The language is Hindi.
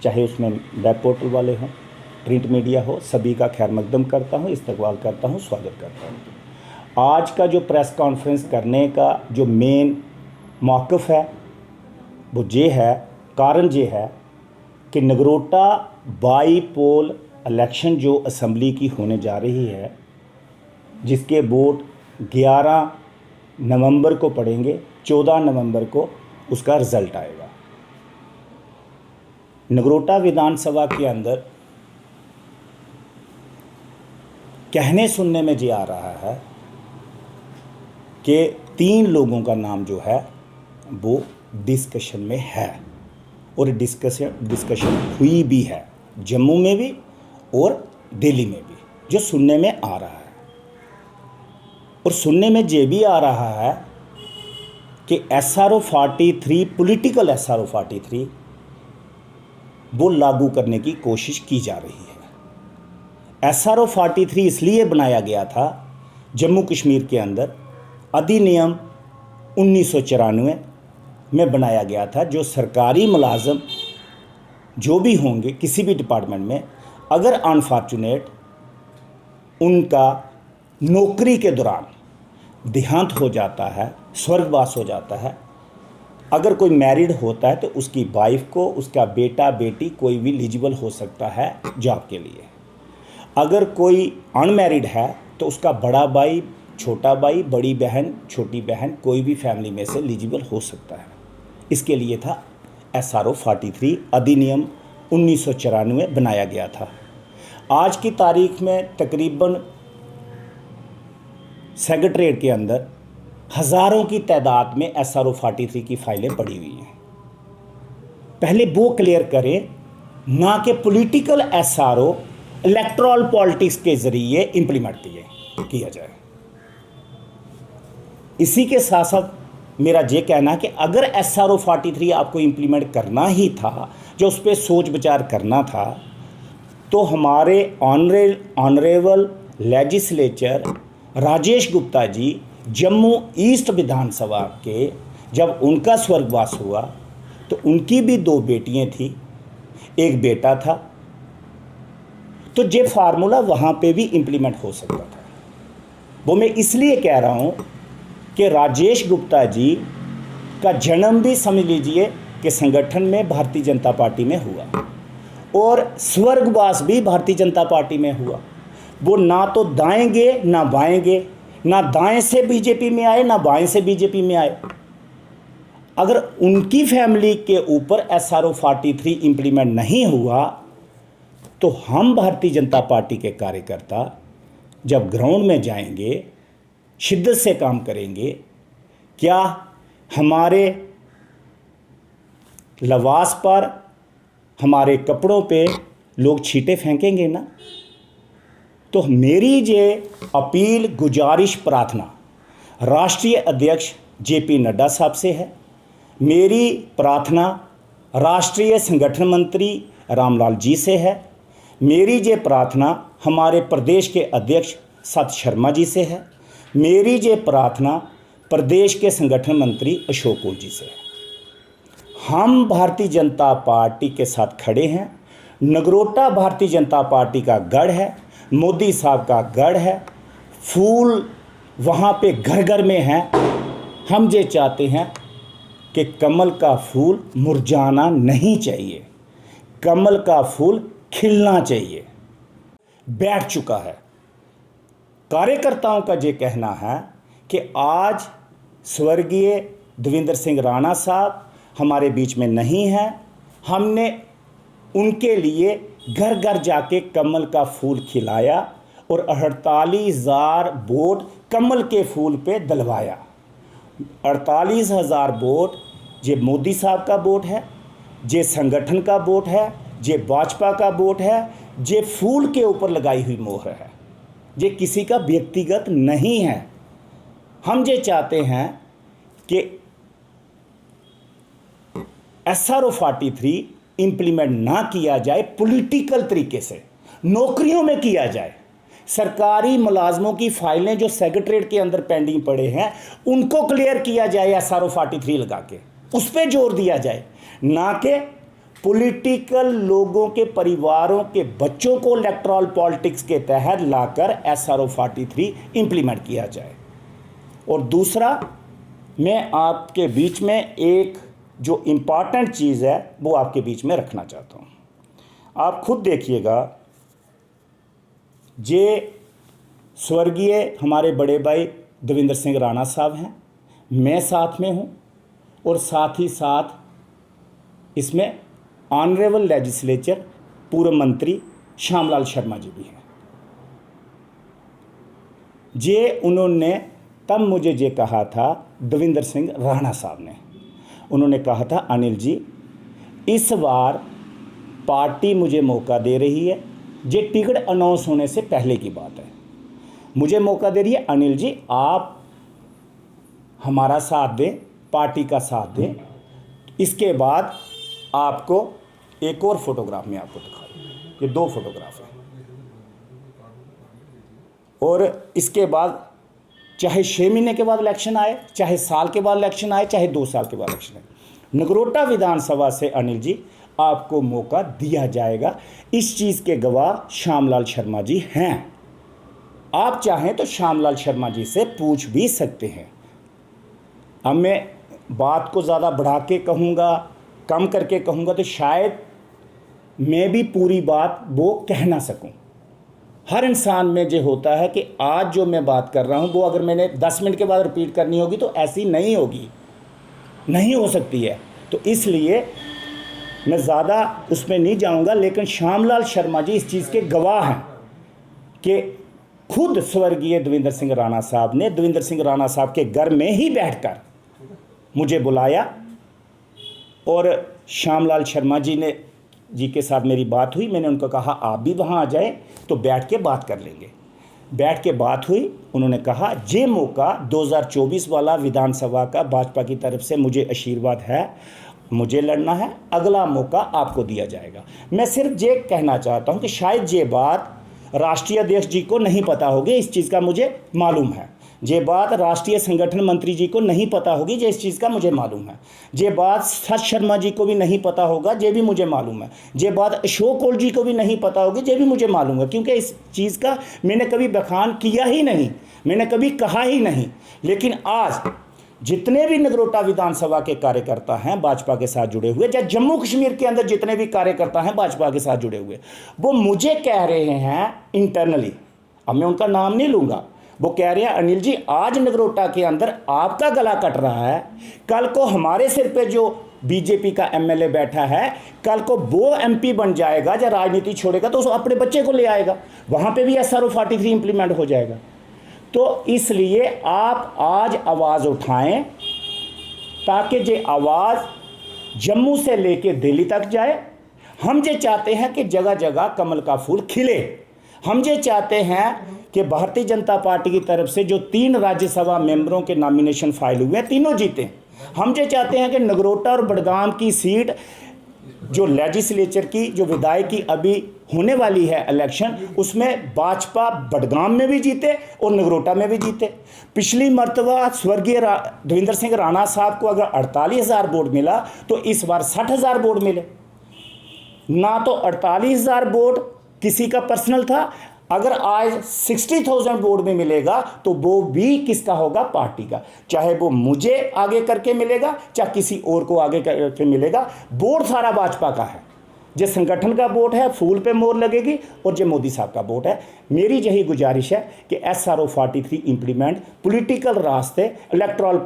चाहे उसमें वेब पोर्टल वाले हों, प्रिंट मीडिया हो, सभी का खैर मकदम करता हूँ, इस्तकबाल करता हूँ, स्वागत करता हूँ। आज का जो प्रेस कॉन्फ्रेंस करने का जो मेन मौक़िफ़ है वो ये है, कारण ये है कि नगरोटा बाई पोल इलेक्शन जो असम्बली की होने जा रही है, जिसके वोट 11 नवंबर को पड़ेंगे, 14 नवंबर को उसका रिज़ल्ट आएगा। नगरोटा विधानसभा के अंदर कहने सुनने में ये आ रहा है कि 3 लोगों का नाम जो है वो डिस्कशन में है, और डिस्कशन हुई भी है, जम्मू में भी और दिल्ली में भी, जो सुनने में आ रहा है। और सुनने में ये भी आ रहा है कि SRO 43, पॉलिटिकल SRO 43 वो लागू करने की कोशिश की जा रही है। SRO 43 इसलिए बनाया गया था जम्मू कश्मीर के अंदर, अधिनियम 1994 में बनाया गया था, जो सरकारी मुलाजम जो भी होंगे किसी भी डिपार्टमेंट में, अगर अनफॉर्चुनेट उनका नौकरी के दौरान देहांत हो जाता है, स्वर्गवास हो जाता है, अगर कोई मैरिड होता है तो उसकी वाइफ को उसका बेटा बेटी कोई भी एलिजिबल हो सकता है जॉब के लिए। अगर कोई अनमैरिड है तो उसका बड़ा भाई, छोटा भाई, बड़ी बहन, छोटी बहन, कोई भी फैमिली में से एलिजिबल हो सकता है। इसके लिए था SRO 43, अधिनियम 1994 बनाया गया था। आज की तारीख में तकरीबन सेक्रेटरीट के अंदर हज़ारों की तादाद में SRO 43 की फाइलें पड़ी हुई हैं। पहले वो क्लियर करें, ना कि पॉलिटिकल SRO इलेक्टोरल पॉलिटिक्स के ज़रिए इम्प्लीमेंट किया जाए। इसी के साथ साथ मेरा ये कहना है कि अगर SRO 43 आपको इम्प्लीमेंट करना ही था, जो उस पर सोच विचार करना था, तो हमारे honourable legislature Rajesh Gupta ji Jammu east विधानसभा के, जब उनका स्वर्गवास हुआ तो उनकी भी 2 बेटियां थी, एक बेटा था, तो ये फार्मूला वहाँ पे भी इम्प्लीमेंट हो सकता था। वो मैं इसलिए कह रहा हूँ कि राजेश गुप्ता जी का जन्म भी समझ लीजिए कि संगठन में भारतीय जनता पार्टी में हुआ, और स्वर्गवास भी भारतीय जनता पार्टी में हुआ। वो ना तो दाएंगे ना बाएंगे, ना दाएं से बीजेपी में आए ना बाएं से बीजेपी में आए। अगर उनकी फैमिली के ऊपर SRO 43 इम्प्लीमेंट नहीं हुआ तो हम भारतीय जनता पार्टी के कार्यकर्ता जब ग्राउंड में जाएंगे, शिद्दत से काम करेंगे, क्या हमारे लिबास पर, हमारे कपड़ों पे लोग छींटे फेंकेंगे ना? तो मेरी ये अपील, गुजारिश, प्रार्थना राष्ट्रीय अध्यक्ष JP नड्डा साहब से है। मेरी प्रार्थना राष्ट्रीय संगठन मंत्री रामलाल जी से है। मेरी ये प्रार्थना हमारे प्रदेश के अध्यक्ष सत शर्मा जी से है। मेरी ये प्रार्थना प्रदेश के संगठन मंत्री अशोक कौल जी से है। हम भारतीय जनता पार्टी के साथ खड़े हैं। नगरोटा भारतीय जनता पार्टी का गढ़ है, मोदी साहब का गढ़ है, फूल वहाँ पे घर घर में हैं। हम ये चाहते हैं कि कमल का फूल मुरझाना नहीं चाहिए, कमल का फूल खिलना चाहिए। बैठ चुका है। कार्यकर्ताओं का ये कहना है कि आज स्वर्गीय देवेंद्र सिंह राणा साहब हमारे बीच में नहीं हैं। हमने उनके लिए घर घर जाके कमल का फूल खिलाया और 48,000 वोट कमल के फूल पे दिलवाया। 48,000 वोट ये मोदी साहब का वोट है, ये संगठन का वोट है, ये भाजपा का वोट है, ये फूल के ऊपर लगाई हुई मोहर है, ये किसी का व्यक्तिगत नहीं है। हम ये चाहते हैं कि SRO 43 इम्प्लीमेंट ना किया जाए, पॉलिटिकल तरीके से नौकरियों में किया जाए। सरकारी मुलाजमों की फाइलें जो सेक्रेटरीट के अंदर पेंडिंग पड़े हैं उनको क्लियर किया जाए, SRO 43 लगा के उस पर जोर दिया जाए, ना कि पॉलिटिकल लोगों के परिवारों के बच्चों को इलेक्टोरल पॉलिटिक्स के तहत लाकर SRO 43 इंप्लीमेंट किया जाए। और दूसरा, मैं आपके बीच में एक जो इम्पॉर्टेंट चीज़ है वो आपके बीच में रखना चाहता हूँ। आप खुद देखिएगा, ये स्वर्गीय हमारे बड़े भाई देवेंद्र सिंह राणा साहब हैं, मैं साथ में हूँ, और साथ ही साथ इसमें ऑनरेबल लेजिस्लेचर पूर्व मंत्री श्यामलाल शर्मा जी भी हैं। ये उन्होंने तब मुझे ये कहा था, देवेंद्र सिंह राणा साहब ने, उन्होंने कहा था, अनिल जी इस बार पार्टी मुझे मौका दे रही है, ये टिकट अनाउंस होने से पहले की बात है, मुझे मौका दे रही है, अनिल जी आप हमारा साथ दें, पार्टी का साथ दें। इसके बाद आपको एक और फोटोग्राफ में आपको दिखा दूँ, ये 2 फोटोग्राफ हैं, और इसके बाद चाहे 6 महीने के बाद इलेक्शन आए, चाहे साल के बाद इलेक्शन आए, चाहे 2 साल के बाद इलेक्शन आए, नगरोटा विधानसभा से अनिल जी आपको मौका दिया जाएगा। इस चीज़ के गवाह श्यामलाल शर्मा जी हैं। आप चाहें तो श्यामलाल शर्मा जी से पूछ भी सकते हैं। अब मैं बात को ज़्यादा बढ़ा के कहूँगा, कम करके कहूँगा तो शायद मैं भी पूरी बात वो कह ना सकूँ। हर इंसान में जो होता है कि आज जो मैं बात कर रहा हूँ वो अगर मैंने 10 मिनट के बाद रिपीट करनी होगी तो ऐसी नहीं होगी, नहीं हो सकती है। तो इसलिए मैं ज़्यादा उसमें नहीं जाऊँगा, लेकिन श्यामलाल शर्मा जी इस चीज़ के गवाह हैं कि खुद स्वर्गीय देवेंद्र सिंह राणा साहब ने देवेंद्र सिंह राणा साहब के घर में ही बैठकर मुझे बुलाया, और श्यामलाल शर्मा जी के साथ मेरी बात हुई। मैंने उनको कहा आप भी वहाँ आ जाएं तो बैठ के बात कर लेंगे। बैठ के बात हुई, उन्होंने कहा ये मौका 2024 वाला विधानसभा का भाजपा की तरफ से मुझे आशीर्वाद है, मुझे लड़ना है, अगला मौका आपको दिया जाएगा। मैं सिर्फ ये कहना चाहता हूँ कि शायद ये बात राष्ट्रीय अध्यक्ष जी को नहीं पता होगी, इस चीज़ का मुझे मालूम है। ये बात राष्ट्रीय संगठन मंत्री जी को नहीं पता होगी, ये इस चीज़ का मुझे मालूम है। ये बात सच शर्मा जी को भी नहीं पता होगा, ये भी मुझे मालूम है। ये बात अशोक कौल जी को भी नहीं पता होगी, ये भी मुझे मालूम है, क्योंकि इस चीज़ का मैंने कभी बखान किया ही नहीं, मैंने कभी कहा ही नहीं। लेकिन आज जितने भी नगरोटा विधानसभा के कार्यकर्ता हैं भाजपा के साथ जुड़े हुए, या जम्मू कश्मीर के अंदर जितने भी कार्यकर्ता हैं भाजपा के साथ जुड़े हुए, वो मुझे कह रहे हैं इंटरनली, अब मैं उनका नाम नहीं लूँगा, वो कह रहे हैं अनिल जी आज नगरोटा के अंदर आपका गला कट रहा है, कल को हमारे सिर पे जो बीजेपी का एमएलए बैठा है, कल को वो एमपी बन जाएगा या राजनीति छोड़ेगा तो अपने बच्चे को ले आएगा, वहाँ पे भी SRO 43 इंप्लीमेंट हो जाएगा। तो इसलिए आप आज आवाज़ उठाएं ताकि ये आवाज़ जम्मू से लेके दिल्ली तक जाए। हम ये चाहते हैं कि जगह जगह कमल का फूल खिले। हम ये चाहते हैं कि भारतीय जनता पार्टी की तरफ से जो 3 राज्यसभा मेंबरों के नॉमिनेशन फाइल हुए हैं, तीनों जीते। हम ये चाहते हैं कि नगरोटा और बडगाम की सीट जो लेजिस्लेचर की, जो विधायकी अभी होने वाली है इलेक्शन, उसमें भाजपा बडगाम में भी जीते और नगरोटा में भी जीते। पिछली मर्तबा स्वर्गीय देवेंद्र सिंह राणा साहब को अगर 48,000 वोट मिला तो इस बार 60,000 वोट मिले। ना तो 48,000 वोट किसी का पर्सनल था, अगर आज 60,000 वोट में मिलेगा तो वो भी किसका होगा, पार्टी का। चाहे वो मुझे आगे करके मिलेगा, चाहे किसी और को आगे करके मिलेगा, वोट सारा भाजपा का है। जो संगठन का वोट है फूल पे मोहर लगेगी, और जो मोदी साहब का वोट है। मेरी यही गुजारिश है कि SRO 43 इंप्लीमेंट पॉलिटिकल रास्ते इलेक्टोरल